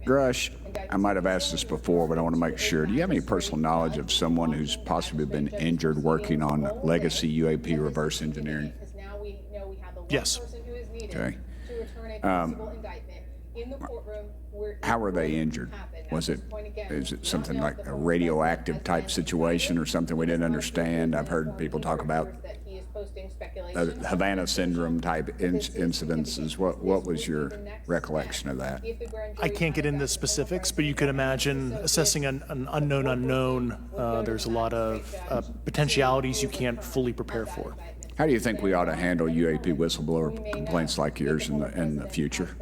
Grush, I might have asked this before, but I want to make sure. Do you have any personal knowledge of someone who's possibly been injured working on legacy UAP reverse engineering? Yes. Okay. How were they injured? Is it something like a radioactive type situation or something we didn't understand? I've heard people talk about Havana syndrome type incidences. What was your recollection of that? I can't get into specifics, but you can imagine assessing an unknown unknown. There's a lot of potentialities you can't fully prepare for. How do you think we ought to handle UAP whistleblower complaints like yours in the future?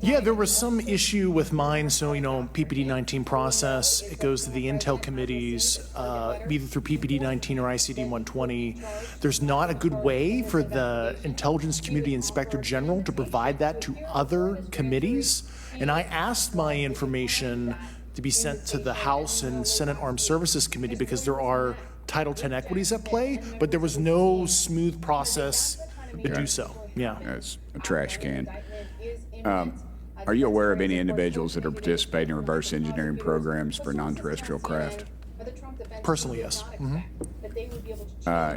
Yeah, there was some issue with mine. So, PPD 19 process, it goes to the Intel committees, either through PPD 19 or ICD 120. There's not a good way for the Intelligence Community Inspector General to provide that to other committees. And I asked my information to be sent to the House and Senate Armed Services Committee because there are Title X equities at play, but there was no smooth process to do so. Yeah. It's a trash can. Are you aware of any individuals that are participating in reverse engineering programs for non-terrestrial craft? Personally, yes.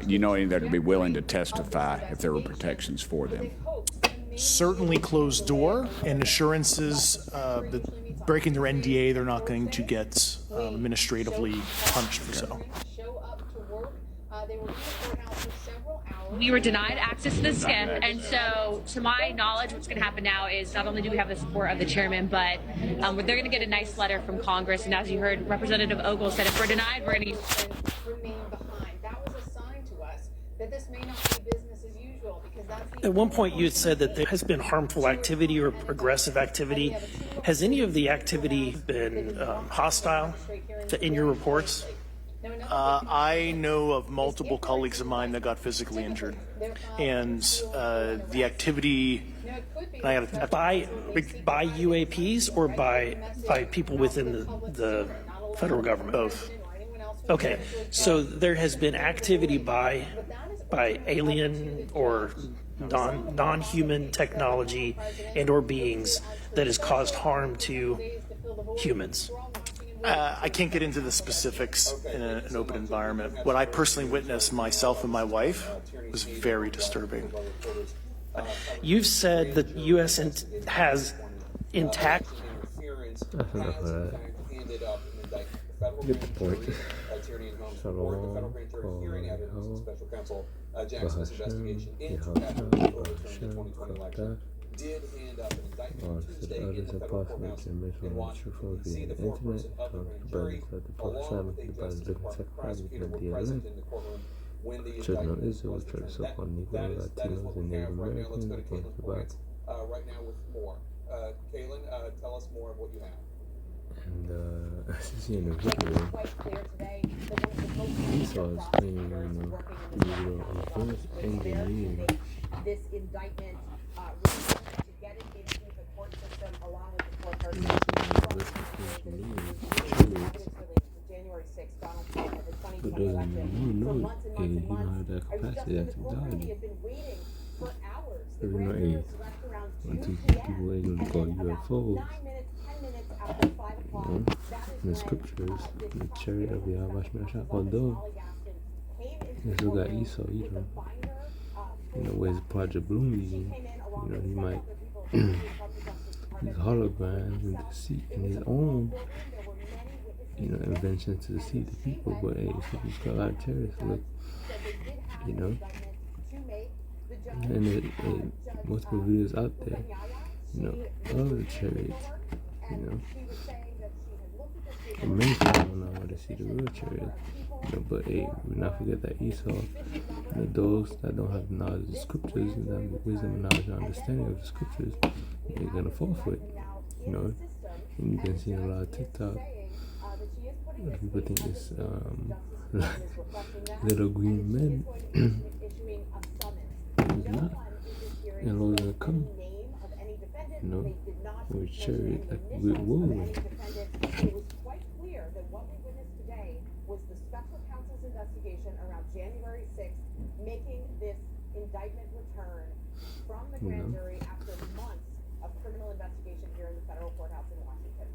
You know any that would be willing to testify if there were protections for them? Certainly closed door and assurances that breaking their NDA, they're not going to get administratively punished for so. We were denied access to the SCIF, and so to my knowledge, what's going to happen now is not only do we have the support of the chairman, but they're going to get a nice letter from Congress. And as you heard, Representative Ogle said, if we're denied, we're going to remain behind. That was a sign to us that this may not be business as usual, because that's at one point you had said that there has been harmful activity or aggressive activity. Has any of the activity been hostile in your reports? I know of multiple colleagues of mine that got physically injured, and the activity by UAPs or by people within the federal government? Both. Okay, so there has been activity by alien or non-human technology and or beings that has caused harm to humans. I can't get into the specifics in an open environment. What I personally witnessed myself and my wife was very disturbing. You've said that the U.S. has intact. Get the point. Shalom, did hand up an indictment Tuesday in the federal courthouse in Washington, D.C. The four-person jury, along with a justice prosecutor, were present in the courtroom when the indictment was presented. That is what we have right now. Let's go to Caitlin Florence right now with more. Caitlin, tell us more of what you have. And as you see in the video, Esau is claiming, reverse engineering this indictment to get it into the court system along with the four-person January 6th, Donald Trump at the 2020 election. For months and months and months, that capacity, that technology. have been waiting for hours. There were no when two people were able to call UFOs. 9 minutes, 10 minutes after 5 o'clock. In the scriptures, the chariot of Yahweh Shemashah, although you still got Esau, where's Project Bloom, he might use holograms and deceit in his own, inventions to deceive the people. But hey, he's got a lot of chariots, look, and multiple videos out there, of the chariots, and many people don't know how to see the real chariot. But hey, we not forget that Esau, those that don't have the knowledge of the scriptures and have the wisdom and knowledge and understanding of the scriptures, they're gonna fall for it. And you can see in a lot of TikTok, people think it's like little green men. It's not. And Lord's gonna come. With chariot like with woven. Was the special counsel's investigation around January 6th, making this indictment return from the grand jury after months of criminal investigation here in the federal courthouse in Washington.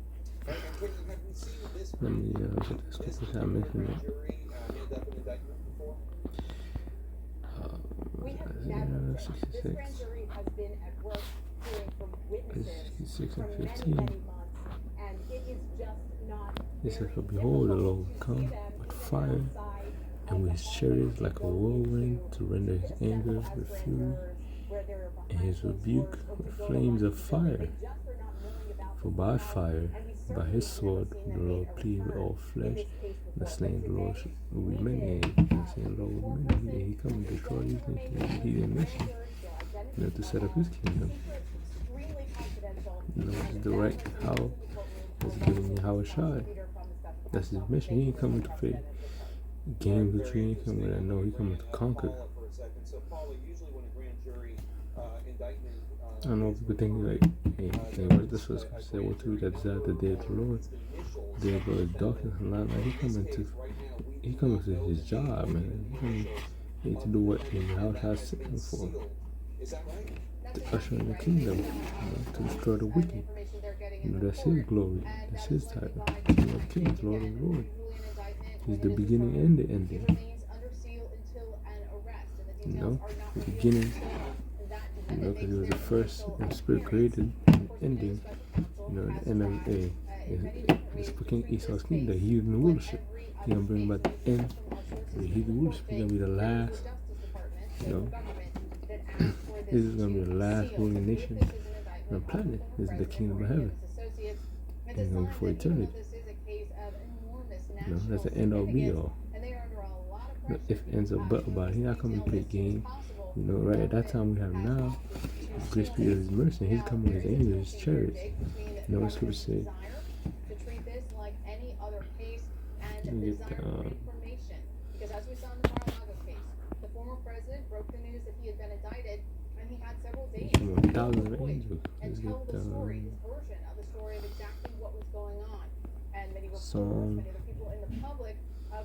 Let me get this quick shot mention it. We have never, this 66. grand jury has been at work hearing from witnesses 66 for and many, 15. many months, and it is just not He said, very "For behold, the Lord will difficult to come see them with even fire, outside and of with the his home chariots to like a go whirlwind, into to render his assemble anger as with grand fury, jurors, where they're and behind his closed rebuke doors, or to with go flames along of the building. fire. They just are not willing about For the by crowd, fire, and we by certainly his have sword, never seen the them make Lord a plead with return all in flesh, this case and the before. slain But the Lord today, will we be many, did, and saying, Lord will be many. And he come and destroy these nations. He's in mission, to set up his kingdom. extremely confidential. This is the right how is giving you how it shot. That's his mission. He ain't coming to play games with you. He ain't coming to know. He coming to conquer. I don't know, people think like, hey, what is this supposed to say? What to read that desire the day of the Lord? The day of the Lord is darkness and light. Like, he coming to his job, man. He need to do what his house has sent him for. To usher in the kingdom, to destroy the wicked. That's his glory. That's his title. King of Kings, Lord of Lords. He's the beginning and the ending. The beginning, because he was the first and spirit created, and ending, the end of it's King Esau's kingdom, the heathen rulership. He's gonna bring about the end of the heathen rulership. He's gonna be the last, this is gonna be the last ruling nation on the planet. This is the kingdom of heaven. It's gonna be for eternity. That's the end all be all. If it ends up but about it, he's not coming to play game. Right at that time we have now, His grace be His mercy. He's coming with His angels, His chariots. What Scripture say? Let me get because as we saw in the Mar-a-Lago case, the former president broke the news that he had been indicted, and he had several days to thousands of angels. and Let's tell get the story, his version of the story of exactly what was going on. And many reporters, Psalm many other people in the public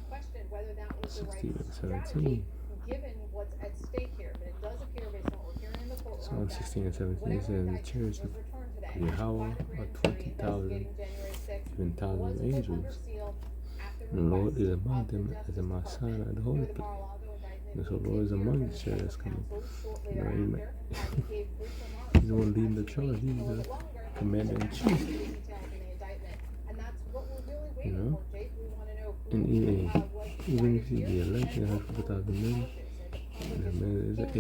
questioned whether that was the right 16 and strategy 17. given what's at stake here. But it does appear, based on what we're hearing in the Psalm courtroom, 16 and 17 says the chariots of Yahweh are 20,000, even thousands of angels. The Lord is among them as a Messiah at the holy place. And so the Lord is among the chariots coming. He's the one leading the charge. He's the commander in chief. And even if you be elected, 100,000 men, and the man is an A.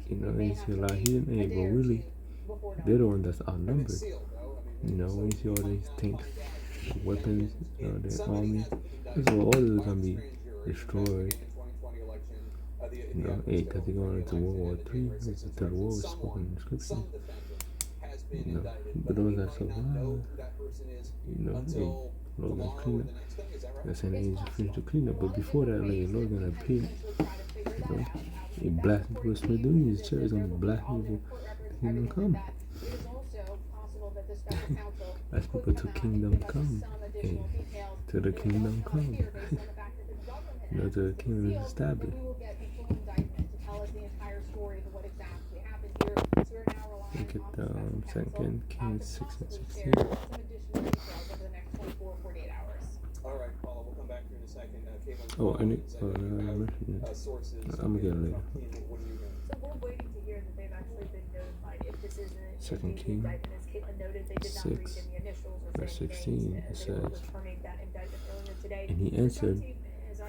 And you see a lot here, but really, they're the one that's outnumbered. When you see all these tanks, weapons, their army, all of them gonna be destroyed. Because they're going into World War III, the third war was spoken in the scripture. But those that survive, Lord gonna clean up. That's an age to finish the cleanup. But before that, Lord gonna appear. He blasting people with Smith His church gonna be blasting people. The kingdom come. As people to kingdom come. To the kingdom come. To the kingdom is established. Look at 2 Kings 6 and 16. Oh, and I'm gonna get it later. So we're waiting to hear that they've actually been notified if this isn't 2 Kings 6, verse 16, it says, and he answered,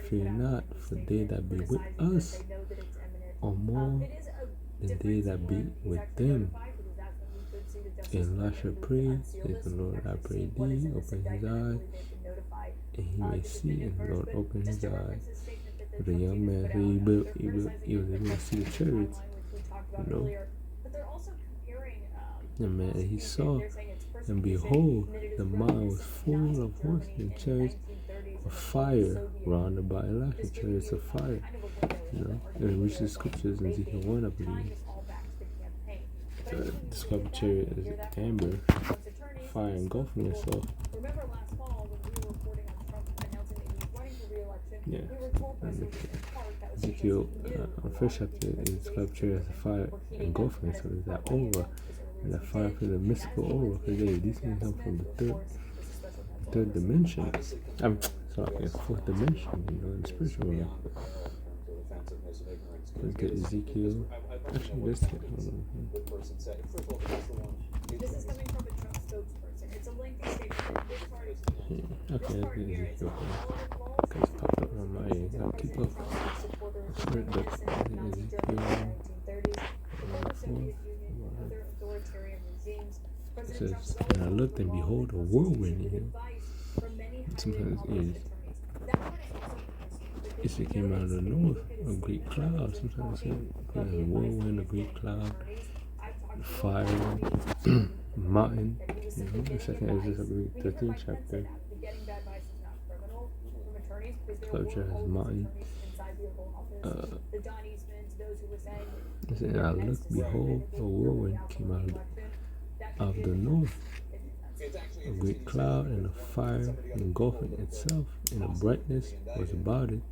fear not, for they that be with us are more than they that be with them. And Elisha prayed, said the Lord, I pray thee, open his eyes, and he may see, and the Lord opened his eyes. But the young man said he was able to see the chariots, And man, he saw, and behold, the mile was full of horses and chariots of fire round about Elisha, chariots of fire. And we reach the scriptures in Ezekiel 1, I believe. Describe the chariot as amber, fire engulfing itself. Remember last fall when we were reporting on Trump announcing that he was running for re-election Yeah. Ezekiel, on first chapter, it describes chariot as a fire engulfing. So there's that aura, and that fire for the mystical aura. Because these things come from the third dimension. Sorry, fourth dimension. In the spiritual realm. Let's get Ezekiel. Actually, let's get. This is coming from a Trump spokesperson. It's a lengthy statement. This part is Okay, let's get Ezekiel. Okay, it's popped up on my end. I'll keep up. Let's read Ezekiel. It says, and I looked and behold a whirlwind in him. Sometimes it came out of the north, a great cloud. Sometimes it says a whirlwind, a great cloud, fire, mountain. The second Exodus, I believe, 13th chapter. Scripture has mountain. And I looked, behold, a whirlwind came out of the north, a great cloud and a fire engulfing itself, and a brightness was about it,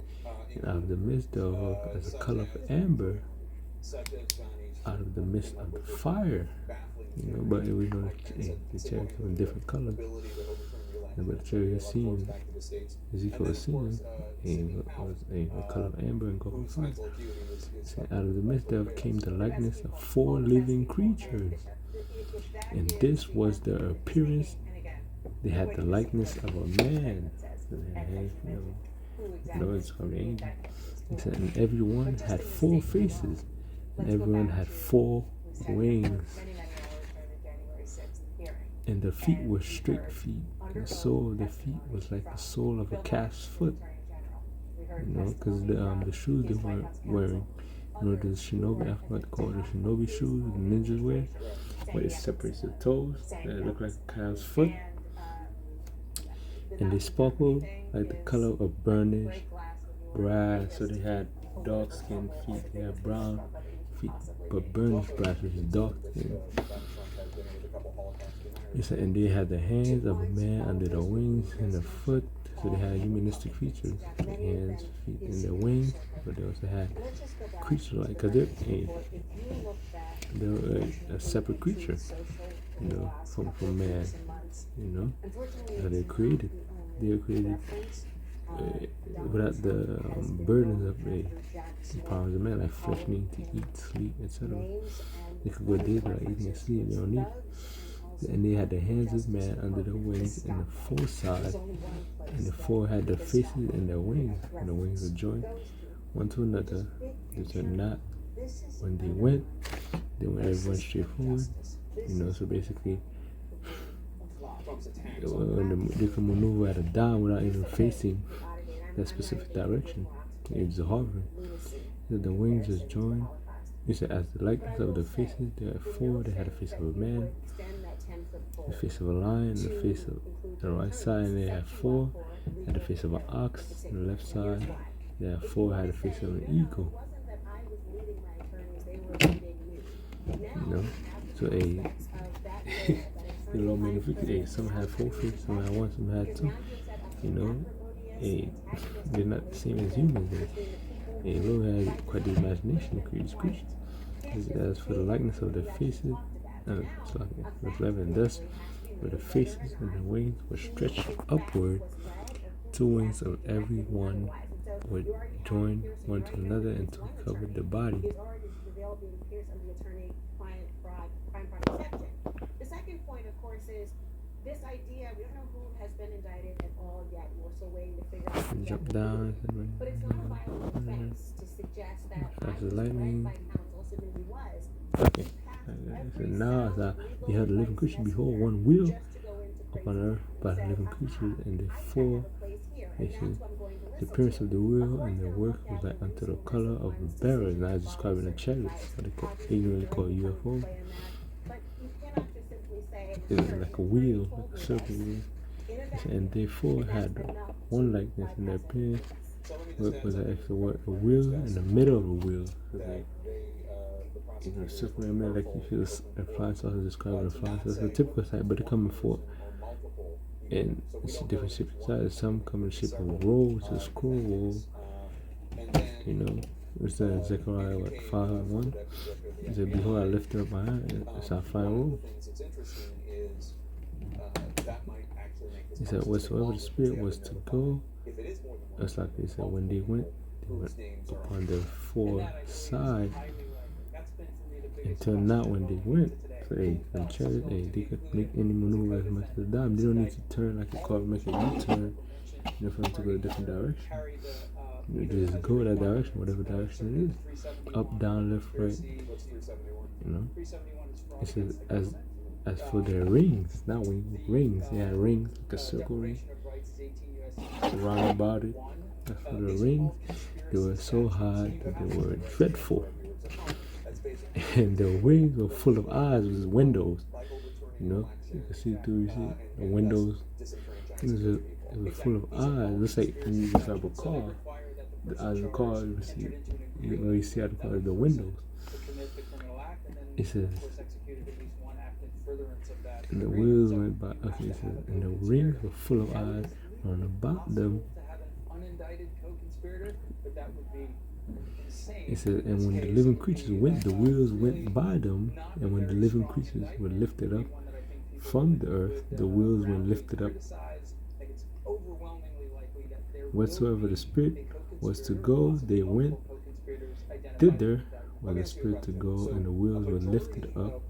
and out of the midst thereof, as a color of amber, out of the midst of the fire. But we know the chariot come in different colors. But the chariot seen, Ezekiel was seeing, was a color of amber engulfing fire. So out of the midst thereof came the likeness of 4 living creatures. And this was their appearance. They had the likeness of a man. It's called the angel. It said, and everyone had 4 faces, and everyone had 4 wings. And the feet were straight feet. And the sole of the feet was like the sole of a calf's foot. Because the shoes they weren't wearing, the shinobi, I forgot to call it the shinobi shoes the ninjas wear, where it separates the toes, that look like a calf's foot. And they sparkled like the color of burnished brass. So they had dark skinned feet, they had brown feet, but burnished brass, which is dark skin. And they had the hands of a man under the wings and the foot. So they had humanistic features, the hands, feet, and their wings. But they also had creature-like, because they're a separate creature, from man. How they're created. They are created without the burdens of the powers of man, like flesh needing to eat, sleep, etc. They could go days without eating and sleep. They don't need. And they had the hands of man under their wings in the foreside, and the 4 had their faces and their wings, and the wings were joined one to another. They were not. When they went everyone straight forward. So basically, they could maneuver at a dime without even facing that specific direction. It's hovering. So the wings was joined. You said, as the likeness of the faces, there are 4. They had a face of a man, the face of a lion, the face of the right side, and they had 4. Had the face of an ox, on the left side, they had 4. Had the face of an eagle. So the Lord made it. Some had 4 faces, some had 1, some had 2. They're not the same as humans. The Lord had quite the imagination to create these creatures. As for the likeness of their faces, and thus, where the faces and the wings were stretched upward, 2 wings of every one would join one to another until it covered the body. The second point, of course, is this idea. We don't know who has been indicted at all yet. We're still waiting to figure out. Jump down. But it's not a violent offense to suggest that Flash the lightning. by counsel simply was. Okay. So now, as I beheld the living creature, behold, one wheel upon earth by the living creatures, and the 4 faces. The appearance of the wheel and the work was like unto the color of the bearer. Now it's describing the chariots, what they ignorantly call UFO. It was like a wheel, like a circle wheel. And they 4 had one likeness in their appearance. What was that extra word? A wheel in the middle of a wheel. A circle in the middle, like you feel a flying saucer describing a flying saucer. It's a typical sight, but they come in 4 And you see different ships inside. Some come in the shape of a roll, which is a scroll. You know, it's the Zechariah 5:1. It said, "Behold, I lifted up my eye, it's our flying roll." He said, "Whatsoever the Spirit was to go," that's like they said, when they went upon their foresight, until now when they went. So, hey, from chariot, hey, they could make any maneuver as much as a dime. They don't need to turn like a car, make a U-turn, for them to go a different direction. You just go that direction, whatever direction it is. Up, down, left, right. You know? It says, as for their rings, not wings, rings. Yeah, rings, like a circle ring. Around about it. As for the rings, they were so high that they were dreadful. And their wings were full of eyes with windows. You know? You can see through, you see the windows. It was full of eyes. It's like when you drive a car. The eyes of the car, you see out the car, the windows. It says, and the wheels went by. Okay, it says, and the rings were full of eyes round about them. It says, and when the living creatures went, the wheels went by them, and when the living creatures were lifted up from the earth, the wheels were lifted up. Whatsoever the Spirit was to go, they went thither, where the Spirit to go, and the wheels were lifted up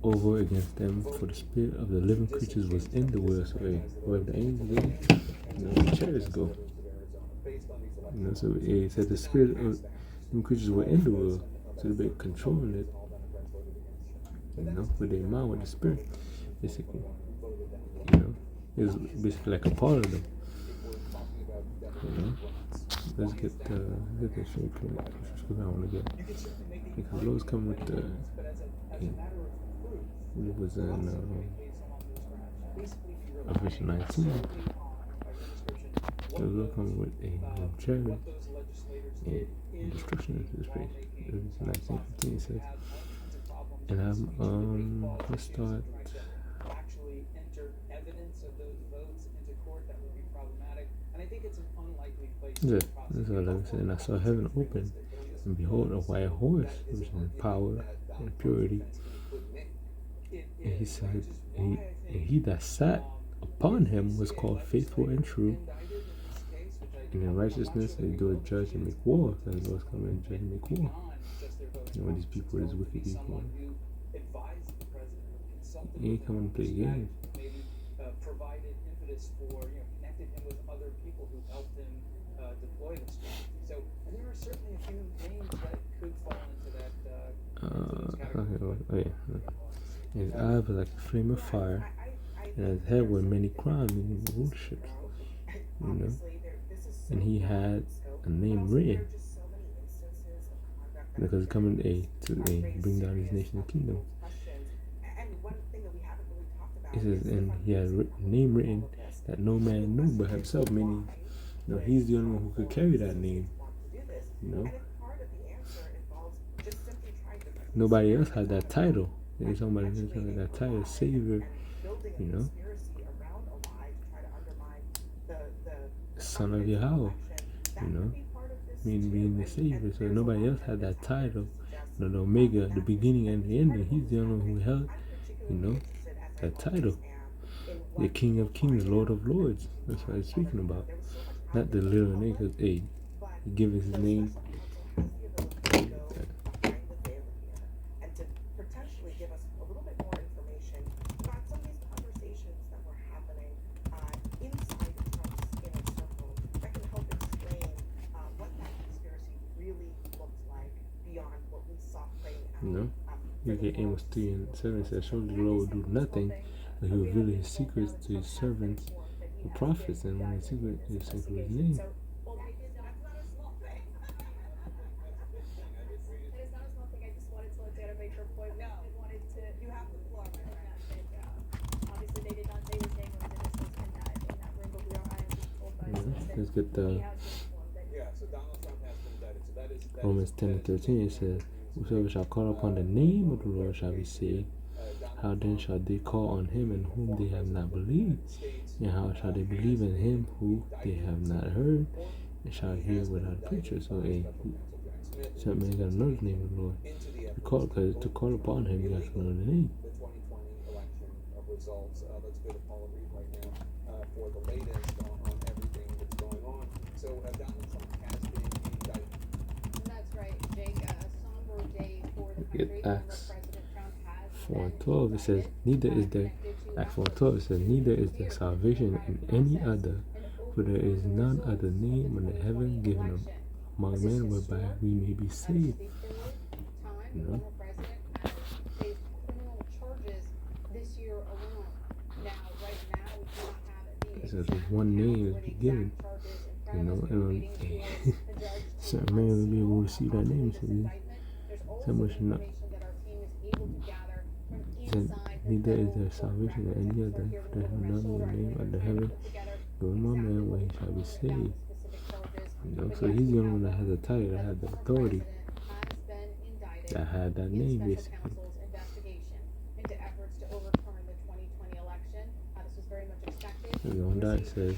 over against them, for the Spirit of the living creatures was in the wheels. So, hey, where the angels go, the chariots go. You know, so it said the Spirit of the living creatures were in the wheel, so they were controlling it. You know, with their mind, with the Spirit, basically. You know, it was basically like a part of them. You know, let's get the scripture I want to get, because the Lord's coming with the. It was in verse 19. The Lord coming with a chariot and destruction into this place. Verse 19:15 says, and I'm let's start. Yeah, that's what I said. And I saw heaven open, and behold, a white horse, which is in power and purity. And he said, and he that sat upon him was called faithful and true. And in righteousness they do judge and make war. So the Lord's coming and judge and make war. And when these people, these wicked people, he ain't coming to play games. His eyes were like a flame of fire, and his head were many crowns, meaning rulerships, you know. And he had a name written, because he's coming to bring down his nation and kingdom. It says, and he had a name written that no man knew but himself, meaning, you know, he's the only one who could carry that name, you know. Nobody else had that title. There's somebody else had that title, Savior, you know. Son of Yahweh, you know, meaning being the Savior. So nobody else had that title, you know, the Omega, the beginning and the ending. He's the only one who held, you know, that title. The King of Kings, Lord of Lords. That's what I'm speaking about. Not the little name, because, hey, he gave his name. You know, you get Amos 3:7 says, surely the Lord will do nothing, but he will reveal his secrets to his servants, the prophets, and when his secret is his name. Let's get the Romans 10:13. It says, whosoever shall call upon the name of the Lord shall be saved. how then shall they call on him in whom they have not believed? And how shall they believe in him who they have not heard? And shall hear without a preacher? So that man got another name of the Lord. Because to call upon him, you got to know the name. That's right, Jake. A somber day for the Get country. Acts President Trump has 4:12. It says, neither is there, Acts 4:12, it says, neither is there salvation in any other, for there is none other name under heaven given among men whereby we may be saved. You know? This year alone. Now, right now, we cannot have it. It says there's one name that's given, you know, and certain man will be able to receive that name. So much not. Neither is there salvation in any other, for there is none other name under heaven given among men where he shall be saved. You know, so he's the only one that has a title, that has the authority, that had that name basically. And on that it says,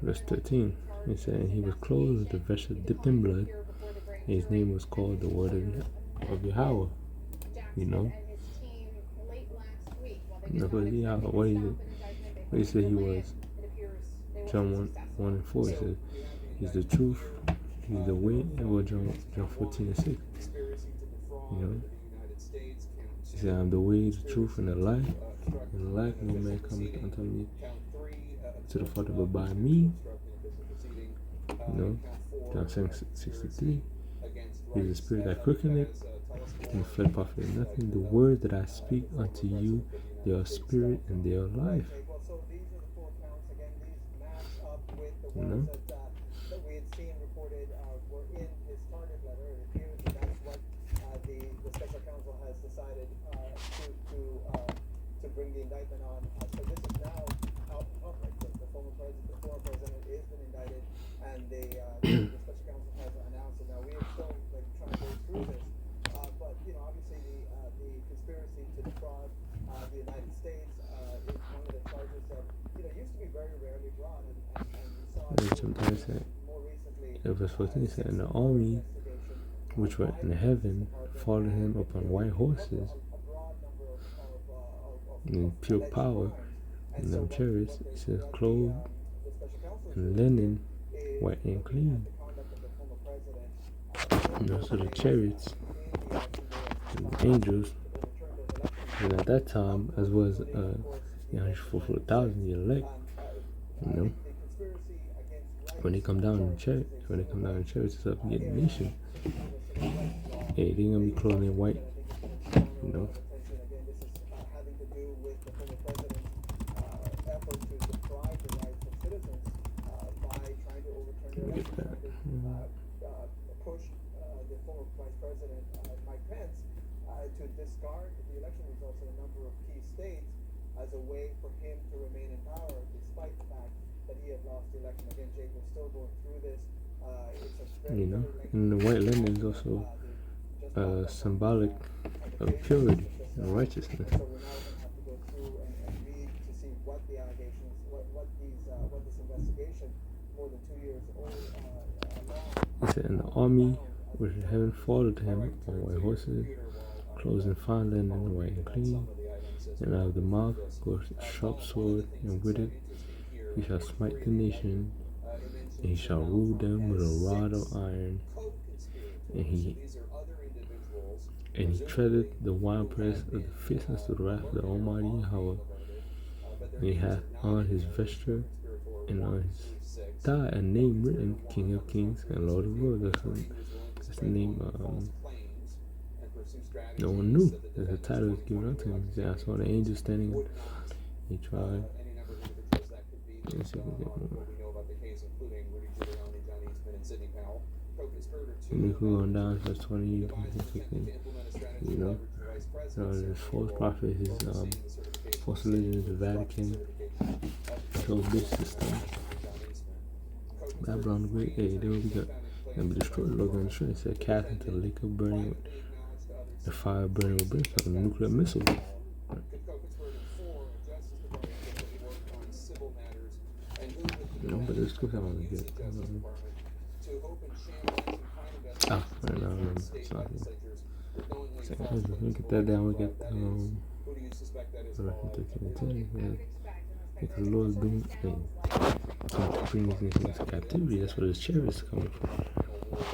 verse 13, it said, he was clothed with a vesture dipped in blood, and his name was called the Word of Yahweh. You know? But Yahweh, what he said he was, John 1 and 4, he said, he's the truth, he's the way, or John 14 and 6. You know? He said, I'm the way, the truth, and the life. And the life, no man cometh unto me to the Father but by me. You know? John 7:63. He's the spirit that quickeneth, and the flesh profiteth nothing. The words that I speak unto you, they are spirit and they are life. You know? Bring the indictment on. So this is now out public. The former president has been indicted, and the special counsel has announced it. Now we are still trying to go through this, but obviously the conspiracy to defraud the United States is one of the charges that used to be very rarely brought, and we saw more recently. Verse 14 said, and the army which were in heaven followed him upon white horses, in pure power, and them chariots, it says, clothed in linen, white and clean. You know, so the chariots and the angels, and at that time, as well as for 1,000 the elect, you know, when they come down in chariots, it's up to get the nation. Hey, they're gonna be clothed in white, you know. Push the former Vice President Mike Pence to discard the election results in a number of key states as a way for him to remain in power, despite the fact that he had lost the election. Again, Jake, we're still going through this. You know, and the white linen is also symbolic of purity and righteousness. So we're now going to have to go through and read to see what the allegations, what this investigation, more than 2 years old, He said, and the army which in heaven followed him on white horses, clothed in fine linen, white and clean, and out of the mouth goes a sharp sword, and with it he shall smite the nation, and he shall rule them with a rod of iron, and he treadeth the winepress of the fierceness of the wrath of the Almighty Yahweh. And he hath on his vesture and on his thigh a name written, King of Kings and Lord of Lords. That's the name no one knew. That's the title was given unto him. He said, I saw the angel standing, and he tried. Let's see if we get more. And we can go on down to 20, you know. His false prophet, his false religion, the Vatican, the big system. Babylon the Great, hey, there we got, and be destroyed, Lord, and destroyed. It said, cast into the lake of burning the fire burning with brimstone, the nuclear missiles. No, but this script I want to get. Ah, right now, I remember. It's not here. Let me get that down. We get Revelation 13:10. Because the Lord is bringing these nations into captivity. That's where this chariot is coming from.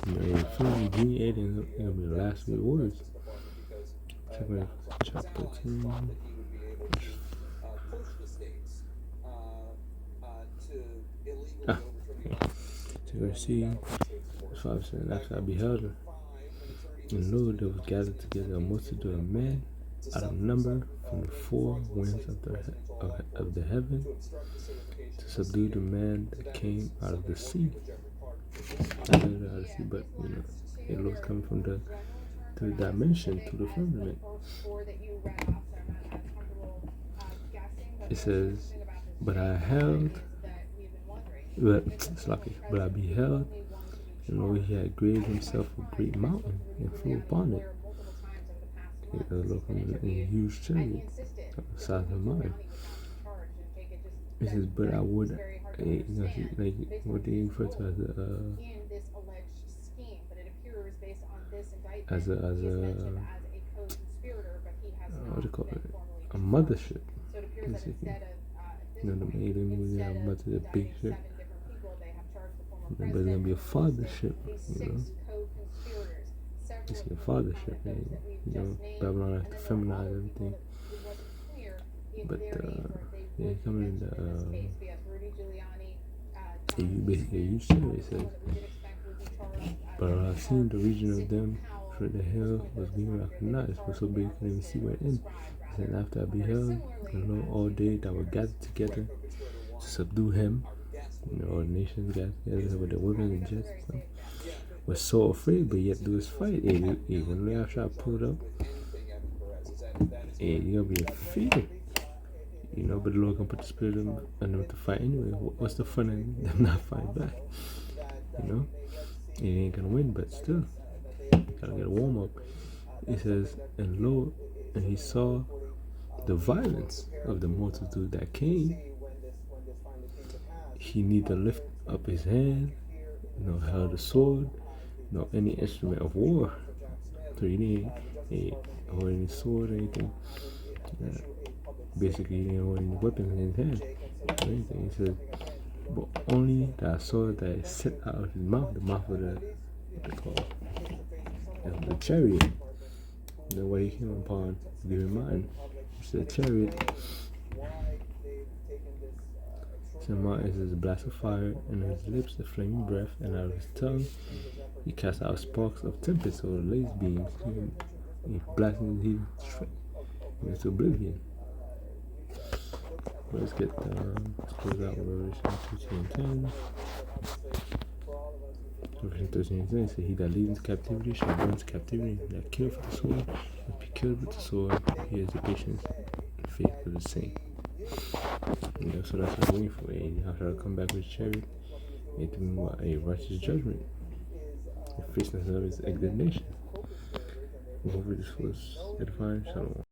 And Philippians 3:8 is going to be the last few words. Check out chapter 13. Ah, so you're going to see, verse 5 says, after I beheld her, and lo, there was gathered together a multitude of men out of number from the four winds of the heaven to subdue the man that came out of the sea. Not out of the sea, but it was coming from the dimension, to the firmament. It says, but I beheld, and lo, he had graved himself a great mountain and flew upon it. In a huge chariot of the size of mine. It says, but I would, like what they refer to as a what do you call it? A mothership. Basically. The alien movie, a mother, the big ship. But it's gonna be a fathership, It's a fathership, and Babylon has to feminize everything. But yeah, coming in basically you said it says, but I've seen the region of them for the hell was being recognized, was so big you couldn't even see where it ended. And after I beheld, and lo, all day that were gathered together to subdue him, all the nations gathered together with the women and jets and stuff. Was so afraid, but yet do his fight. Even after I pulled up, you're gonna be in fear. But the Lord gonna put the spirit in them to fight anyway. What's the fun in them not fighting back? He ain't gonna win, but still, gotta get a warm up. It says, and lo, and he saw the violence of the multitude that came. He neither lift up his hand, nor held a sword, nor any instrument of war. So he didn't hold any sword or anything. Basically, he didn't hold any weapons in his hand or anything. He said, but only that I saw that it set out of his mouth, the mouth of the chariot. The way he came upon, give in mind, it's the chariot. His mouth is a blast of fire, and his lips a flaming breath, and out of his tongue he cast out sparks of tempest or lace beams. He blasting his straight into oblivion. Let's get let's close out with Revelation 13:10. Revelation 13:10 says, he that leads into captivity shall go into captivity, and that killed for the sword must be killed with the sword. He has the patience and faith for the saint. So that's what I'm waiting for. How shall I come back with a chariot? It to be a righteous judgment. The fierceness of his indignation. Hopefully this was edifying. Shalom.